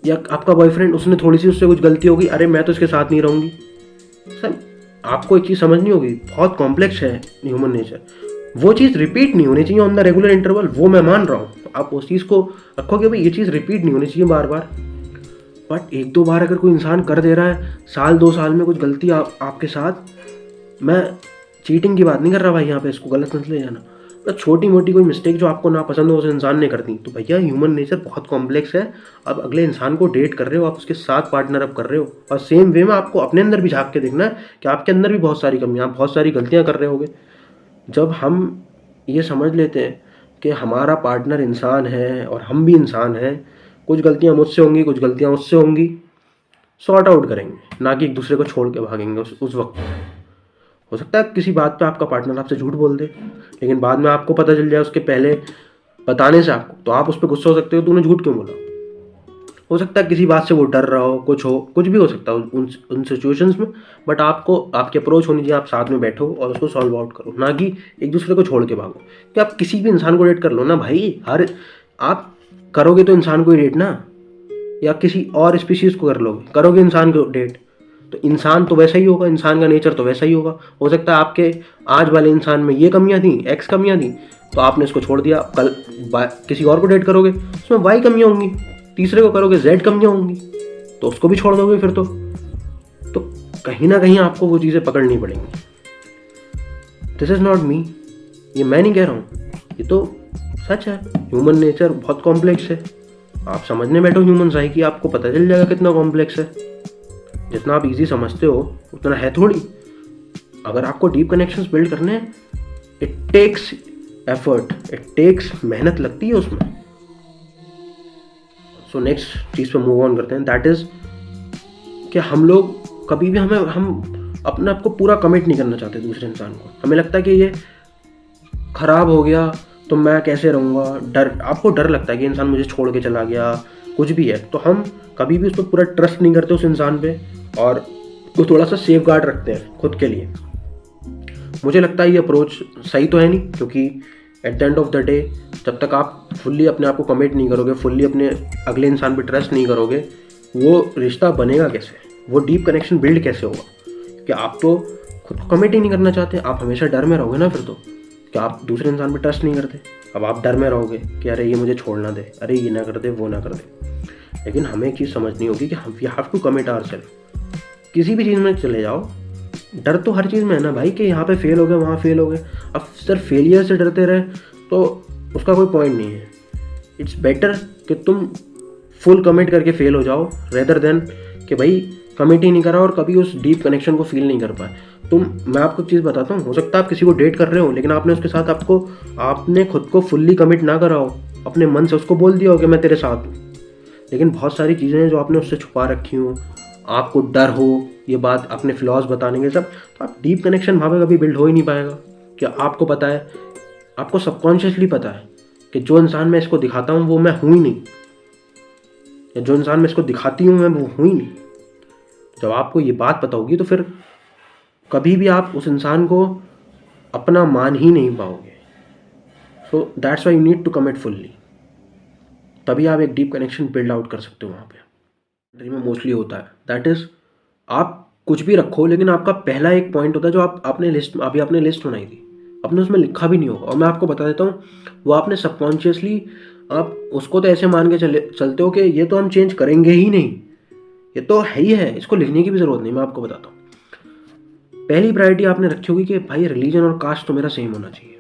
या आपका बॉयफ्रेंड, उसने थोड़ी सी उससे कुछ गलती होगी, अरे मैं तो उसके साथ नहीं रहूँगी। सर आपको एक चीज़ समझनी होगी, बहुत कॉम्प्लेक्स है ह्यूमन नेचर। वो चीज़ रिपीट नहीं होनी चाहिए ऑन द रेगुलर इंटरवल, वो मैं मान रहा हूँ। आप उस चीज़ को रखोगे भाई, ये चीज़ रिपीट नहीं होनी चाहिए बार बार। बट 1-2 बार अगर कोई इंसान कर दे रहा है, साल 2 साल में कुछ गलती आपके साथ, मैं चीटिंग की बात नहीं कर रहा भाई यहाँ पे, इसको गलत मत ले जाना। तो छोटी मोटी कोई मिस्टेक जो आपको ना पसंद हो उस इंसान ने कर दी, तो भैया ह्यूमन नेचर बहुत कॉम्प्लेक्स है। अब अगले इंसान को डेट कर रहे हो, आप उसके साथ पार्टनर अप कर रहे हो, और सेम वे में आपको अपने अंदर भी झांक के देखना है कि आपके अंदर भी बहुत सारी कमियां, आप बहुत सारी गलतियां कर रहे होगे। जब हम ये समझ लेते हैं कि हमारा पार्टनर इंसान है और हम भी इंसान हैं, कुछ गलतियां मुझसे होंगी, कुछ गलतियां उससे होंगी, सॉर्ट आउट करेंगे, ना कि एक दूसरे को छोड़ के भागेंगे उस वक्त। हो सकता है किसी बात पे आपका पार्टनर आपसे झूठ बोल दे, लेकिन बाद में आपको पता चल जाए उसके पहले बताने से आपको, तो आप उस पर गुस्सा हो सकते हो, तूने झूठ क्यों बोला। हो सकता है किसी बात से वो डर रहा हो, कुछ भी हो सकता है उन सिचुएशंस में, बट आपको आपकी अप्रोच होनी चाहिए, आप साथ में बैठो और उसको सॉल्व आउट करो, ना कि एक दूसरे को छोड़ के भागो। कि आप किसी भी इंसान को डेट कर लो ना भाई, हर आप करोगे तो इंसान को ही डेट ना, या किसी और स्पीशीज़ को करोगे इंसान को डेट, तो इंसान तो वैसा ही होगा, इंसान का नेचर तो वैसा ही होगा। हो सकता है आपके आज वाले इंसान में ये कमियां थी, एक्स कमियां थी, तो आपने इसको छोड़ दिया, कल किसी और को डेट करोगे उसमें वाई कमियां होंगी, तीसरे को करोगे जेड कमियां होंगी, तो उसको भी छोड़ दोगे फिर तो कहीं ना कहीं आपको वो चीज़ें पकड़नी पड़ेंगी। दिस इज़ नॉट मी, ये मैं नहीं कह रहा हूँ, ये तो सच है। ह्यूमन नेचर बहुत कॉम्प्लेक्स है। आप समझने बैठो ह्यूमन साइकी, आपको पता चल जाएगा कितना कॉम्प्लेक्स है। जितना आप इजी समझते हो उतना है थोड़ी। अगर आपको डीप कनेक्शंस बिल्ड करने हैं, it takes effort, it takes मेहनत लगती है उसमें। सो नेक्स्ट चीज़ पे मूव ऑन करते हैं, दैट इज़ कि हम लोग कभी भी हम अपने आप को पूरा कमिट नहीं करना चाहते दूसरे इंसान को। हमें लगता है कि ये खराब हो गया तो मैं कैसे रहूँगा, आपको डर लगता है कि इंसान मुझे छोड़ के चला गया, कुछ भी है, तो हम कभी भी उस पर पूरा ट्रस्ट नहीं करते उस इंसान पे, और वो थोड़ा सा सेफ गार्ड रखते हैं खुद के लिए। मुझे लगता है ये अप्रोच सही तो है नहीं, क्योंकि at the end of the day जब तक आप फुल्ली अपने आप को कमिट नहीं करोगे, फुल्ली अपने अगले इंसान पे ट्रस्ट नहीं करोगे, वो रिश्ता बनेगा कैसे, वो डीप कनेक्शन बिल्ड कैसे होगा। कि आप तो खुद को कमिट ही नहीं करना चाहते, आप हमेशा डर में रहोगे ना फिर तो, कि आप दूसरे इंसान पे ट्रस्ट नहीं करते। अब आप डर में रहोगे कि अरे ये मुझे छोड़ना दे, अरे ये ना कर दे, वो ना कर दे। लेकिन हमें एक चीज़ समझनी होगी कि we have to commit ourselves. किसी भी चीज़ में चले जाओ, डर तो हर चीज़ में है ना भाई, कि यहाँ पे फेल हो गए, वहाँ फेल हो गए। अब सिर्फ फेलियर से डरते रहे तो उसका कोई पॉइंट नहीं है। इट्स बेटर कि तुम फुल कमिट करके फेल हो जाओ, रेदर देन कि भाई कमिट ही नहीं करा और कभी उस डीप कनेक्शन को फील नहीं कर पाए। मैं आपको एक चीज़ बताता हूँ, हो सकता है आप किसी को डेट कर रहे हो, लेकिन आपने उसके साथ आपने खुद को फुल्ली कमिट ना करा हो, अपने मन से उसको बोल दिया हो कि मैं तेरे साथ हूँ, लेकिन बहुत सारी चीज़ें हैं जो आपने उससे छुपा रखी हो, आपको डर हो ये बात अपने फ्लॉज बताने के सब, तो आप डीप कनेक्शन वहाँ पे कभी बिल्ड हो ही नहीं पाएगा। क्या आपको पता है, आपको सबकॉन्शियसली पता है कि जो इंसान मैं इसको दिखाता हूँ वो मैं हूँ ही नहीं, या जो इंसान मैं इसको दिखाती हूँ मैं वो हूँ ही नहीं। जब आपको ये बात पता होगी तो फिर कभी भी आप उस इंसान को अपना मान ही नहीं पाओगे। So that's why you need to commit fully, तभी आप एक डीप कनेक्शन बिल्ड आउट कर सकते हो। वहाँ पे ड्रीम में मोस्टली होता है, दैट इज़ आप कुछ भी रखो, लेकिन आपका पहला एक पॉइंट होता है जो आपने लिस्ट बनाई थी, आपने उसमें लिखा भी नहीं होगा। और मैं आपको बता देता हूँ, वो आपने सबकॉन्शियसली आप उसको तो ऐसे मान के चलते हो कि ये तो हम चेंज करेंगे ही नहीं, ये तो है ही है, इसको लिखने की भी ज़रूरत नहीं। मैं आपको बताता हूँ, पहली प्रायोरिटी आपने रखी होगी कि भाई रिलीजन और कास्ट तो मेरा सेम होना चाहिए।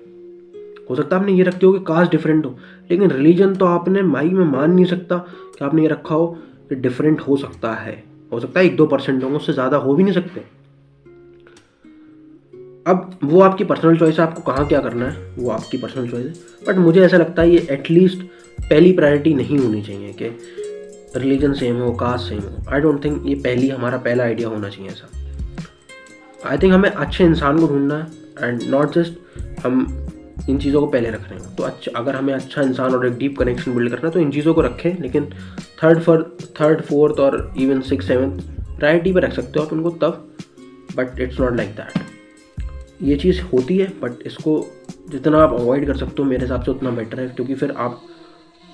हो सकता है आपने ये रखते हो कि कास्ट डिफरेंट हो, लेकिन रिलीजन तो आपने माइंड में मान नहीं सकता कि आपने ये रखा हो कि डिफरेंट हो सकता है। हो सकता है 1-2% होंगे, उससे ज़्यादा हो भी नहीं सकते। अब वो आपकी पर्सनल चॉइस है, आपको कहाँ क्या करना है वो आपकी पर्सनल चॉइस है, बट मुझे ऐसा लगता है ये एटलीस्ट पहली प्रायोरिटी नहीं होनी चाहिए कि रिलीजन सेम हो, कास्ट सेम हो। आई डोंट थिंक ये हमारा पहला आइडिया होना चाहिए ऐसा। आई थिंक हमें अच्छे इंसान को ढूंढना है, एंड नॉट जस्ट हम इन चीज़ों को पहले रख रहे हैं। तो अगर हमें अच्छा इंसान और एक डीप कनेक्शन बिल्ड करना है तो इन चीज़ों को रखें, लेकिन थर्ड फोर्थ और इवन 6-7 प्रायोरिटी पे रख सकते हो आप उनको तब, but it's not like that. ये चीज़ होती है, बट इसको जितना आप अवॉइड कर सकते हो मेरे हिसाब से उतना बेटर है, क्योंकि फिर आप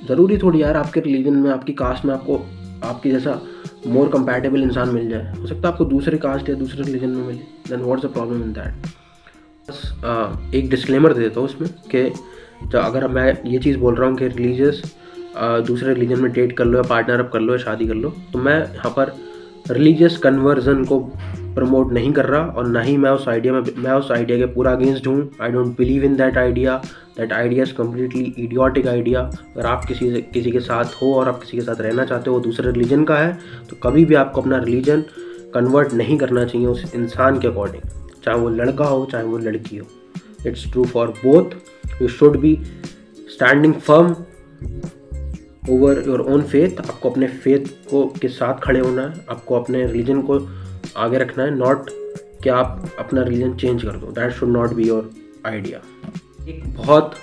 ज़रूरी थोड़ी यार आपके रिलीजन में, आपकी कास्ट में आपको आपके जैसा मोर कंपैटिबल इंसान मिल जाए। हो सकता है आपको दूसरे कास्ट या दूसरे रिलीजन में मिले, then what's the problem in that. बस एक डिस्क्लेमर दे देता हूँ उसमें कि अगर मैं ये चीज़ बोल रहा हूँ कि रिलीजियस दूसरे रिलीजन में डेट कर लो या पार्टनर अप कर लो या शादी कर लो, तो मैं यहाँ पर रिलीजियस कन्वर्जन को प्रमोट नहीं कर रहा, और ना ही मैं उस आइडिया के पूरा अगेंस्ट हूँ. I don't believe in that idea. That idea is completely idiotic idea. अगर आप किसी के साथ हो और आप किसी के साथ रहना चाहते हो, वो दूसरे रिलीजन का है, तो कभी भी आपको अपना रिलीजन कन्वर्ट नहीं करना चाहिए उस इंसान के अकॉर्डिंग, चाहे वो लड़का हो चाहे वो लड़की हो. It's true for both. You should be standing firm over your own faith. आपको अपने फेथ को के साथ खड़े होना है, आपको अपने रिलीजन को आगे रखना है, नॉट कि आप अपना रिलीजन चेंज कर दो. That should not be your idea. एक बहुत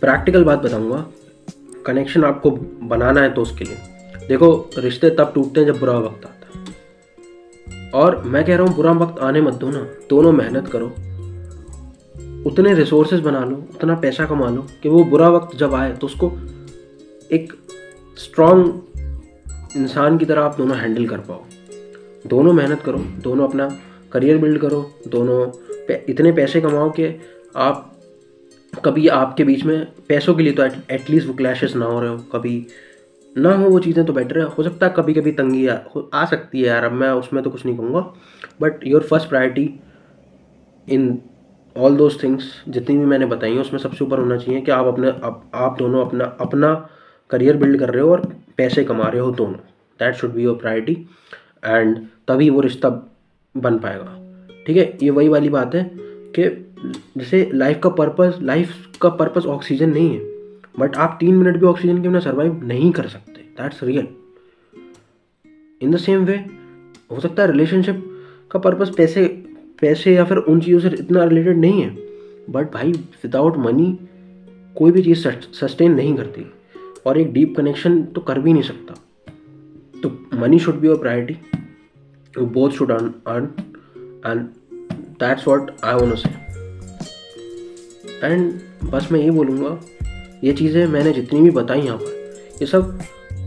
प्रैक्टिकल बात बताऊंगा. कनेक्शन आपको बनाना है तो उसके लिए देखो, रिश्ते तब टूटते हैं जब बुरा वक्त आता है, और मैं कह रहा हूँ बुरा वक्त आने मत दो ना. दोनों मेहनत करो, उतने रिसोर्सेज बना लो, उतना पैसा कमा लो कि वो बुरा वक्त जब आए तो उसको एक स्ट्रॉन्ग इंसान की तरह आप दोनों हैंडल कर पाओ. दोनों मेहनत करो, दोनों अपना करियर बिल्ड करो, दोनों इतने पैसे कमाओ कि आप कभी आपके बीच में पैसों के लिए तो एटलीस्ट वो क्लैशेस ना हो रहे हो, कभी ना हो वो चीज़ें तो बेटर है. हो सकता है कभी कभी तंगी आ सकती है यार, अब मैं उसमें तो कुछ नहीं कहूँगा, but your first priority in all those things जितनी भी मैंने बताई हैं उसमें सबसे ऊपर होना चाहिए कि आप दोनों अपना करियर बिल्ड कर रहे हो और पैसे कमा रहे हो दोनों. That should be your priority, and तभी वो रिश्ता बन पाएगा. ठीक है, ये वही वाली बात है कि जैसे लाइफ का पर्पस ऑक्सीजन नहीं है, बट आप 3 मिनट भी ऑक्सीजन के बिना सर्वाइव नहीं कर सकते. That's real. In the same way हो सकता है रिलेशनशिप का पर्पस पैसे या फिर उन चीज़ों से इतना रिलेटेड नहीं है, बट भाई विदाउट मनी कोई भी चीज़ सस्टेन नहीं करती, और एक डीप कनेक्शन तो कर भी नहीं सकता. तो money should be your priority. You both should earn, and that's what I want to say. And बस मैं ये बोलूँगा, ये चीज़ें मैंने जितनी भी बताई यहाँ पर, ये सब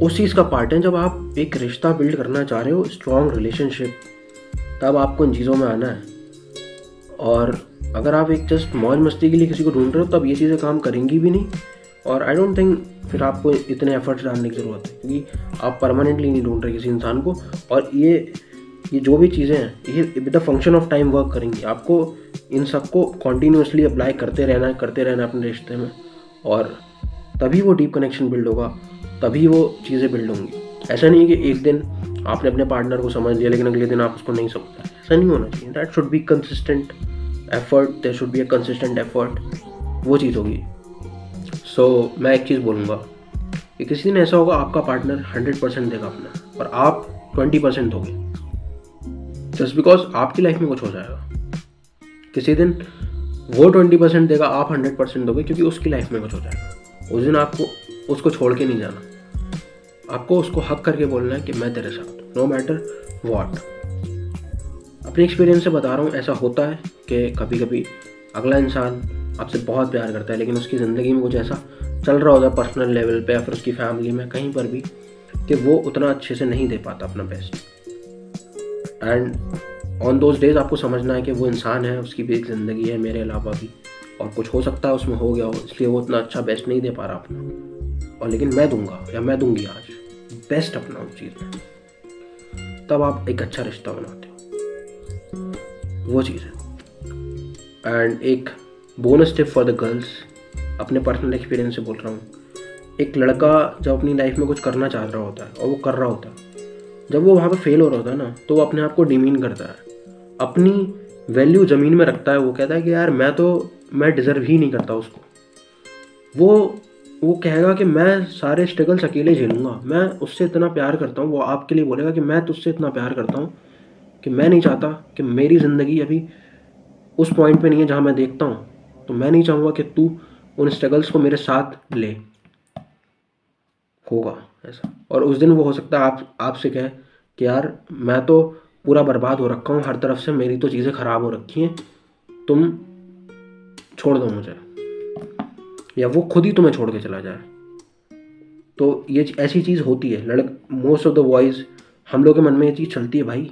उस चीज़ का पार्ट है. जब आप एक रिश्ता बिल्ड करना चाह रहे हो, स्ट्रॉन्ग रिलेशनशिप, तब आपको इन चीज़ों में आना है. और अगर आप एक जस्ट मौज मस्ती के लिए किसी को ढूंढ रहे हो, तब ये चीज़ें काम करेंगी भी नहीं. और आई डोंट थिंक फिर आपको इतने एफर्ट्स डालने की ज़रूरत है, क्योंकि आप परमानेंटली नहीं ढूंढ रहे किसी इंसान को. और ये जो भी चीज़ें हैं ये with the function of time work करेंगी. आपको इन सबको कॉन्टीन्यूसली अप्लाई करते रहना अपने रिश्ते में, और तभी वो डीप कनेक्शन बिल्ड होगा, तभी वो चीज़ें बिल्ड होंगी. ऐसा नहीं है कि एक दिन आपने अपने पार्टनर को समझ लिया लेकिन अगले दिन आप उसको नहीं समझते. ऐसा नहीं होना चाहिए. That should be consistent effort. There should be a consistent effort. वो चीज़ होगी. सो मैं एक चीज़ बोलूँगा कि किसी दिन ऐसा होगा आपका पार्टनर 100% देगा अपना, और आप 20% दोगे, जस्ट बिकॉज आपकी लाइफ में कुछ हो जाएगा. किसी दिन वो 20% देगा, आप 100% दोगे, क्योंकि उसकी लाइफ में कुछ हो जाएगा. उस दिन आपको उसको छोड़ के नहीं जाना. आपको उसको हक करके बोलना है कि मैं तेरे साथ हूँ, नो मैटर व्हाट. अपने एक्सपीरियंस से बता रहा हूँ, ऐसा होता है कि कभी कभी अगला इंसान आपसे बहुत प्यार करता है, लेकिन उसकी ज़िंदगी में कुछ ऐसा चल रहा होता है पर्सनल लेवल पे या फिर उसकी फैमिली में कहीं पर भी, कि वो उतना अच्छे से नहीं दे पाता अपना best. And on those days आपको समझना है कि वो इंसान है, उसकी भी एक ज़िंदगी है मेरे अलावा भी, और कुछ हो सकता है उसमें हो गया हो, इसलिए वो उतना अच्छा बेस्ट नहीं दे पा रहा अपना. और लेकिन मैं दूंगा या मैं दूंगी आज बेस्ट अपना उस चीज़ में. तब आप एक अच्छा रिश्ता बनाते हो, वो चीज़ है. एंड एक bonus tip for the girls, अपने पर्सनल एक्सपीरियंस से बोल रहा हूँ. एक लड़का जब अपनी लाइफ में कुछ करना चाह रहा होता है और वो कर रहा होता है, जब वो वहाँ पे फेल हो रहा होता है ना, तो वो अपने आप को डिमीन करता है, अपनी वैल्यू ज़मीन में रखता है. वो कहता है कि यार मैं डिज़र्व ही नहीं करता उसको. वो कहेगा कि मैं सारे स्ट्रगल्स अकेले झेलूँगा, मैं उससे इतना प्यार करता हूँ. वो आपके लिए बोलेगा कि मैं तुझसे इतना प्यार करता हूँ कि मैं नहीं चाहता कि मेरी ज़िंदगी अभी उस पॉइंट पे नहीं है जहाँ मैं देखता हूँ, तो मैं नहीं चाहूँगा कि तू उन स्ट्रगल्स को मेरे साथ ले. होगा ऐसा, और उस दिन वो हो सकता है आपसे कहे कि यार मैं तो पूरा बर्बाद हो रखा हूँ हर तरफ से, मेरी तो चीज़ें ख़राब हो रखी हैं, तुम छोड़ दो मुझे, या वो खुद ही तुम्हें छोड़ के चला जाए. तो ये ऐसी चीज़ होती है. मोस्ट ऑफ द बॉयज़, हम लोग के मन में ये चीज़ चलती है भाई,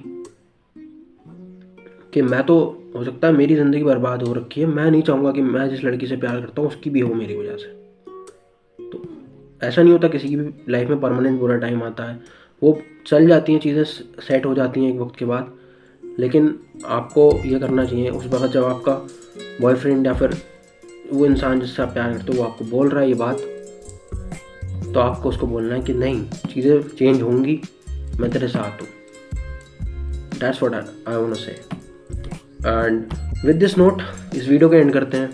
कि मैं तो हो सकता है मेरी ज़िंदगी बर्बाद हो रखी है, मैं नहीं चाहूँगा कि मैं जिस लड़की से प्यार करता हूँ उसकी भी हो मेरी वजह से. तो ऐसा नहीं होता किसी की भी लाइफ में परमानेंट बुरा टाइम आता है. वो चल जाती हैं, चीज़ें सेट हो जाती हैं एक वक्त के बाद, लेकिन आपको ये करना चाहिए उस वक्त जब आपका बॉयफ्रेंड या फिर वो इंसान जिससे आप प्यार करते हो वो आपको बोल रहा है ये बात, तो आपको उसको बोलना है कि नहीं, चीज़ें चेंज होंगी, मैं तेरे साथ हूँ। That's what I want to say. And with this note इस वीडियो को एंड करते हैं।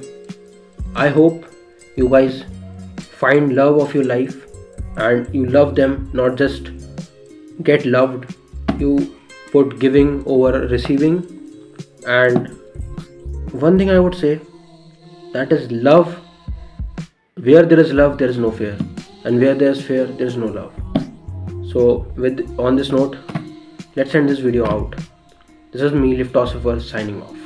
I hope you guys find love of your life and you love them, not just get loved. You put giving over receiving. And one thing I would say, that is love. Where there is love, there is no fear, and where there is fear, there is no love. So on this note, let's end this video out. This is me, Liftosopher, signing off.